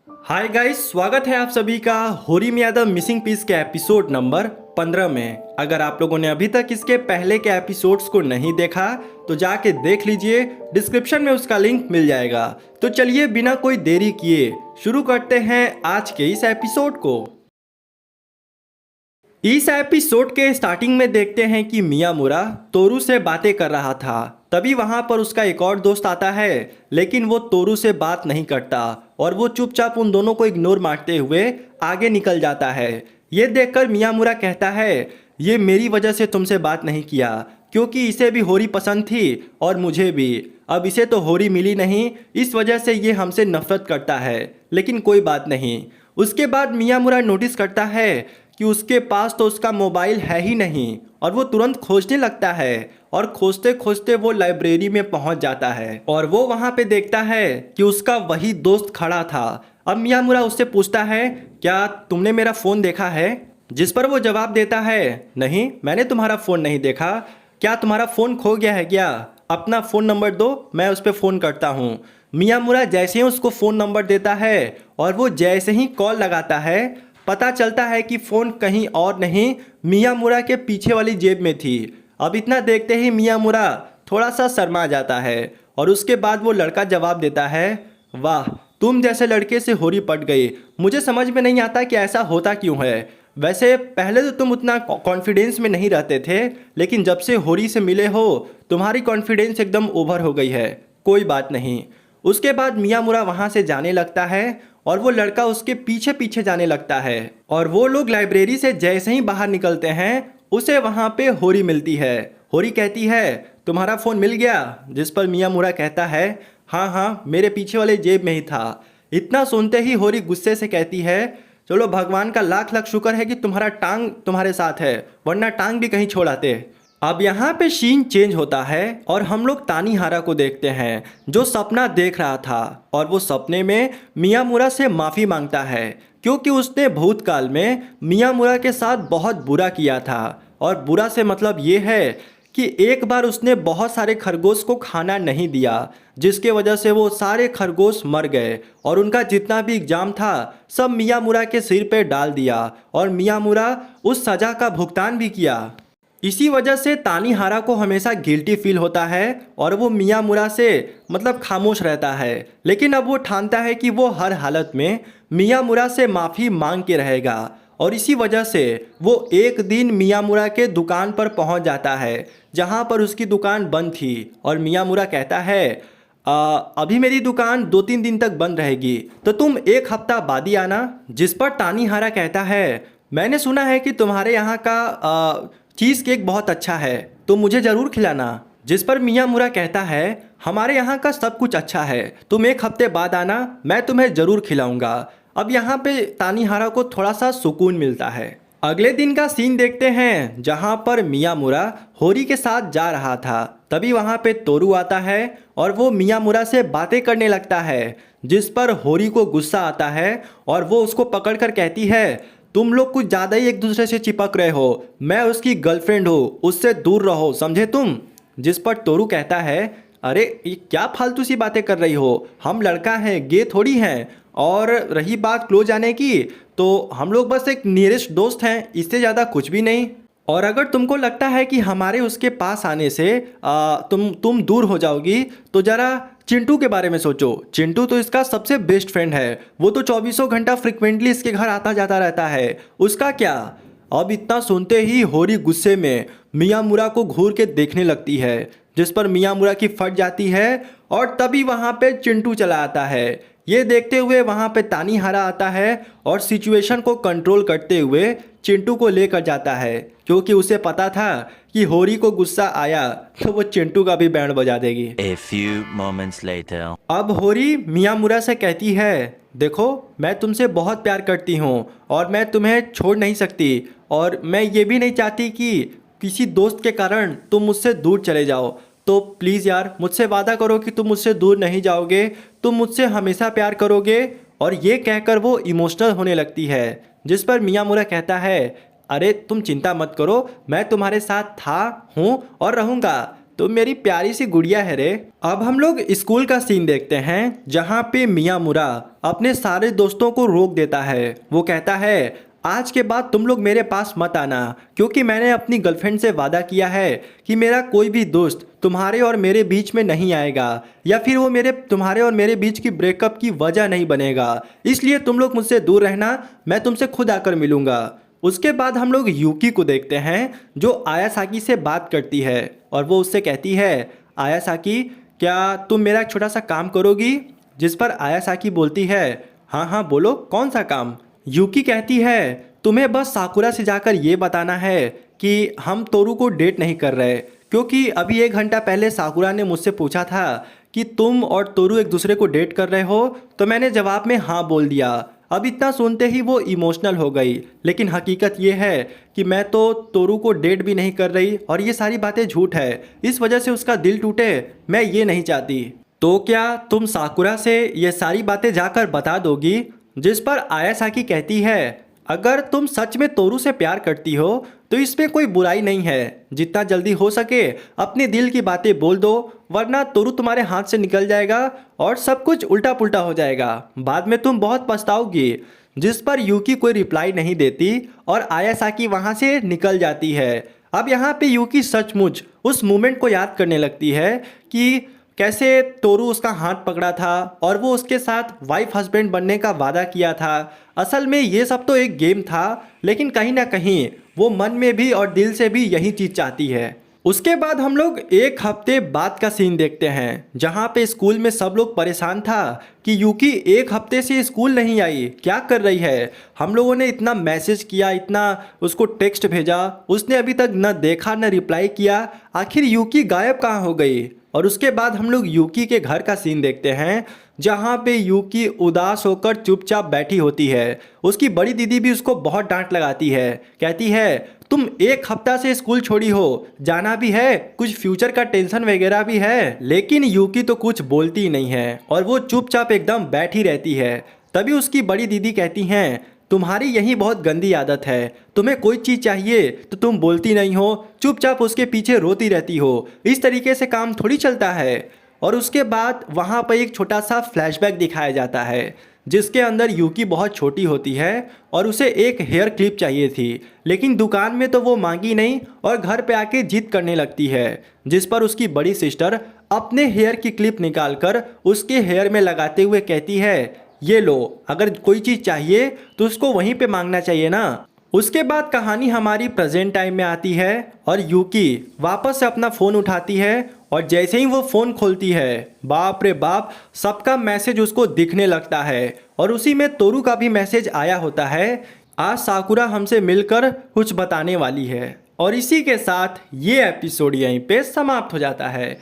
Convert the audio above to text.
Hi guys, स्वागत है आप सभी का होरी मियादा मिसिंग पीस के एपिसोड नंबर 15 में। अगर आप लोगों ने अभी तक इसके पहले के एपिसोड्स को नहीं देखा तो जाके देख लीजिए, डिस्क्रिप्शन में उसका लिंक मिल जाएगा। तो चलिए बिना कोई देरी किए शुरू करते हैं आज के इस एपिसोड को। इस एपिसोड के स्टार्टिंग में देखते हैं कि मियामुरा तोरू से बातें कर रहा था। तभी वहां पर उसका एक और दोस्त आता है, लेकिन वो तोरू से बात नहीं करता और वो चुपचाप उन दोनों को इग्नोर मारते हुए आगे निकल जाता है। ये देखकर मियामुरा कहता है, ये मेरी वजह से तुमसे बात नहीं किया, क्योंकि इसे भी होरी पसंद थी और मुझे भी। अब इसे तो होरी मिली नहीं, इस वजह से ये हमसे नफरत करता है, लेकिन कोई बात नहीं। उसके बाद मियामुरा नोटिस करता है कि उसके पास तो उसका मोबाइल है ही नहीं और वो तुरंत खोजने लगता है और खोजते खोजते वो लाइब्रेरी में पहुंच जाता है और वो वहां पे देखता है कि उसका वही दोस्त खड़ा था। अब मियामुरा उससे पूछता है, क्या तुमने मेरा फ़ोन देखा है? जिस पर वो जवाब देता है, नहीं, मैंने तुम्हारा फ़ोन नहीं देखा। क्या तुम्हारा फ़ोन खो गया है क्या? अपना फ़ोन नंबर दो, मैं उस पर फ़ोन करता हूँ। मियामुरा जैसे ही उसको फ़ोन नंबर देता है और वो जैसे ही कॉल लगाता है, पता चलता है कि फ़ोन कहीं और नहीं, मियामुरा के पीछे वाली जेब में थी। अब इतना देखते ही मियामुरा थोड़ा सा शर्मा जाता है और उसके बाद वो लड़का जवाब देता है, वाह, तुम जैसे लड़के से होरी पट गई। मुझे समझ में नहीं आता कि ऐसा होता क्यों है। वैसे पहले तो तुम उतना कॉन्फिडेंस में नहीं रहते थे, लेकिन जब से होरी से मिले हो तुम्हारी कॉन्फिडेंस एकदम ओवर हो गई है। कोई बात नहीं। उसके बाद मियामुरा वहाँ से जाने लगता है और वो लड़का उसके पीछे पीछे जाने लगता है और वो लोग लाइब्रेरी से जैसे ही बाहर निकलते हैं उसे वहाँ पे होरी मिलती है। होरी कहती है, तुम्हारा फ़ोन मिल गया? जिस पर मियामुरा कहता है, हाँ हाँ, मेरे पीछे वाले जेब में ही था। इतना सुनते ही होरी गुस्से से कहती है, चलो भगवान का लाख लाख शुक्र है कि तुम्हारा टांग तुम्हारे साथ है, वरना टांग भी कहीं छोड़ आते। अब यहाँ पे सीन चेंज होता है और हम लोग तानीहारा को देखते हैं जो सपना देख रहा था और वो सपने में मियामुरा से माफ़ी मांगता है, क्योंकि उसने भूतकाल में मियामुरा के साथ बहुत बुरा किया था। और बुरा से मतलब ये है कि एक बार उसने बहुत सारे खरगोश को खाना नहीं दिया, जिसके वजह से वो सारे खरगोश मर गए और उनका जितना भी इल्ज़ाम था सब मियामुरा के सिर पे डाल दिया और मियामुरा उस सज़ा का भुगतान भी किया। इसी वजह से तानीहारा को हमेशा गिल्टी फील होता है और वो मियामुरा से मतलब खामोश रहता है। लेकिन अब वो ठानता है कि वो हर हालत में मियामुरा से माफ़ी मांग के रहेगा और इसी वजह से वो एक दिन मियामुरा के दुकान पर पहुंच जाता है जहां पर उसकी दुकान बंद थी और मियामुरा कहता है, अभी मेरी दुकान 2-3 दिन तक बंद रहेगी, तो तुम एक हफ्ता बाद ही आना। जिस पर तानीहारा कहता है, मैंने सुना है कि तुम्हारे यहाँ का चीज़ केक बहुत अच्छा है, तो मुझे ज़रूर खिलाना। जिस पर मियामुरा कहता है, हमारे यहाँ का सब कुछ अच्छा है, तुम एक हफ्ते बाद आना, मैं तुम्हें ज़रूर खिलाऊंगा। अब यहाँ पे तानीहारा को थोड़ा सा सुकून मिलता है। अगले दिन का सीन देखते हैं जहाँ पर मियामुरा होरी के साथ जा रहा था। तभी वहाँ पे तोरू आता है और वो मियामुरा से बातें करने लगता है, जिस पर होरी को गुस्सा आता है और वो उसको पकड़कर कहती है, तुम लोग कुछ ज़्यादा ही एक दूसरे से चिपक रहे हो, मैं उसकी गर्लफ्रेंड हूँ, उससे दूर रहो, समझे तुम? जिस पर तोरू कहता है, अरे ये क्या फालतू सी बातें कर रही हो, हम लड़का हैं, गे थोड़ी हैं। और रही बात क्लोज आने की, तो हम लोग बस एक नियरेस्ट दोस्त हैं, इससे ज़्यादा कुछ भी नहीं। और अगर तुमको लगता है कि हमारे उसके पास आने से तुम दूर हो जाओगी, तो ज़रा चिंटू के बारे में सोचो। चिंटू तो इसका सबसे बेस्ट फ्रेंड है, वो तो चौबीसों घंटा फ्रिक्वेंटली इसके घर आता जाता रहता है, उसका क्या? अब इतना सुनते ही होरी गुस्से में मियामुरा को घूर के देखने लगती है, जिस पर मियामुरा की फट जाती है और तभी वहाँ पे चिंटू चला आता है। ये देखते हुए वहाँ पे तानीहारा आता है और सिचुएशन को कंट्रोल करते हुए चिंटू को लेकर जाता है, क्योंकि उसे पता था कि होरी को गुस्सा आया तो वो चिंटू का भी बैंड बजा देगी। A few moments later. अब होरी मियामुरा से कहती है, देखो मैं तुमसे बहुत प्यार करती हूँ और मैं तुम्हें छोड़ नहीं सकती और मैं ये भी नहीं चाहती कि किसी दोस्त के कारण तुम मुझसे दूर चले जाओ। तो प्लीज़ यार, मुझसे वादा करो कि तुम मुझसे दूर नहीं जाओगे, तुम मुझसे हमेशा प्यार करोगे। और ये कहकर वो इमोशनल होने लगती है, जिस पर मियामुरा कहता है, अरे तुम चिंता मत करो, मैं तुम्हारे साथ था, हूँ और रहूँगा। तुम मेरी प्यारी सी गुड़िया है रे। अब हम लोग स्कूल का सीन देखते हैं जहाँ पे मियामुरा अपने सारे दोस्तों को रोक देता है। वो कहता है आज के बाद तुम लोग मेरे पास मत आना, क्योंकि मैंने अपनी गर्लफ्रेंड से वादा किया है कि मेरा कोई भी दोस्त तुम्हारे और मेरे बीच में नहीं आएगा, या फिर वो तुम्हारे और मेरे बीच की ब्रेकअप की वजह नहीं बनेगा। इसलिए तुम लोग मुझसे दूर रहना, मैं तुमसे खुद आकर मिलूंगा। उसके बाद हम लोग यूकी को देखते हैं जो आयासाकी से बात करती है और वो उससे कहती है आयासाकी क्या तुम मेरा एक छोटा सा काम करोगी। जिस पर आयासाकी बोलती है हाँ हाँ बोलो, कौन सा काम। यूकी कहती है तुम्हें बस साकुरा से जाकर ये बताना है कि हम तोरू को डेट नहीं कर रहे, क्योंकि अभी 1 घंटा पहले साकुरा ने मुझसे पूछा था कि तुम और तोरू एक दूसरे को डेट कर रहे हो, तो मैंने जवाब में हाँ बोल दिया। अब इतना सुनते ही वो इमोशनल हो गई, लेकिन हकीकत ये है कि मैं तो तोरू को डेट भी नहीं कर रही और ये सारी बातें झूठ है, इस वजह से उसका दिल टूटे मैं ये नहीं चाहती। तो क्या तुम साकुरा से ये सारी बातें जाकर बता दोगी। जिस पर आयासाकी कहती है अगर तुम सच में तोरू से प्यार करती हो तो इसमें कोई बुराई नहीं है, जितना जल्दी हो सके अपने दिल की बातें बोल दो, वरना तोरू तुम्हारे हाथ से निकल जाएगा और सब कुछ उल्टा पुल्टा हो जाएगा, बाद में तुम बहुत पछताओगी। जिस पर यूकी कोई रिप्लाई नहीं देती और आयासाकी वहाँ से निकल जाती है। अब यहाँ पे यूकी सचमुच उस मोमेंट को याद करने लगती है कि कैसे तोरू उसका हाथ पकड़ा था और वो उसके साथ वाइफ हस्बैंड बनने का वादा किया था। असल में ये सब तो एक गेम था, लेकिन कहीं ना कहीं वो मन में भी और दिल से भी यही चीज़ चाहती है। उसके बाद हम लोग 1 हफ्ते बाद का सीन देखते हैं जहाँ पे स्कूल में सब लोग परेशान था कि यूकी 1 हफ्ते से स्कूल नहीं आई, क्या कर रही है। हम लोगों ने इतना मैसेज किया, इतना उसको टेक्स्ट भेजा, उसने अभी तक न देखा न रिप्लाई किया, आखिर यूकी गायब कहाँ हो गई। और उसके बाद हम लोग यूकी के घर का सीन देखते हैं जहाँ पे यूकी उदास होकर चुपचाप बैठी होती है। उसकी बड़ी दीदी भी उसको बहुत डांट लगाती है, कहती है तुम 1 हफ्ता से स्कूल छोड़ी हो, जाना भी है, कुछ फ्यूचर का टेंशन वगैरह भी है। लेकिन यूकी तो कुछ बोलती ही नहीं है और वो चुपचाप एकदम बैठी रहती है। तभी उसकी बड़ी दीदी कहती हैं तुम्हारी यही बहुत गंदी आदत है, तुम्हें कोई चीज़ चाहिए तो तुम बोलती नहीं हो, चुपचाप उसके पीछे रोती रहती हो, इस तरीके से काम थोड़ी चलता है। और उसके बाद वहाँ पर एक छोटा सा फ्लैशबैक दिखाया जाता है जिसके अंदर यूकी बहुत छोटी होती है और उसे एक हेयर क्लिप चाहिए थी, लेकिन दुकान में तो वो मांगी नहीं और घर पे आके जिद करने लगती है। जिस पर उसकी बड़ी सिस्टर अपने हेयर की क्लिप निकालकर उसके हेयर में लगाते हुए कहती है ये लो, अगर कोई चीज़ चाहिए तो उसको वहीं पे मांगना चाहिए ना। उसके बाद कहानी हमारी प्रेजेंट टाइम में आती है और यूकी वापस से अपना फ़ोन उठाती है और जैसे ही वो फ़ोन खोलती है बाप रे बाप, सबका मैसेज उसको दिखने लगता है और उसी में तोरू का भी मैसेज आया होता है आज साकुरा हमसे मिलकर कुछ बताने वाली है। और इसी के साथ ये एपिसोड यहीं पे समाप्त हो जाता है।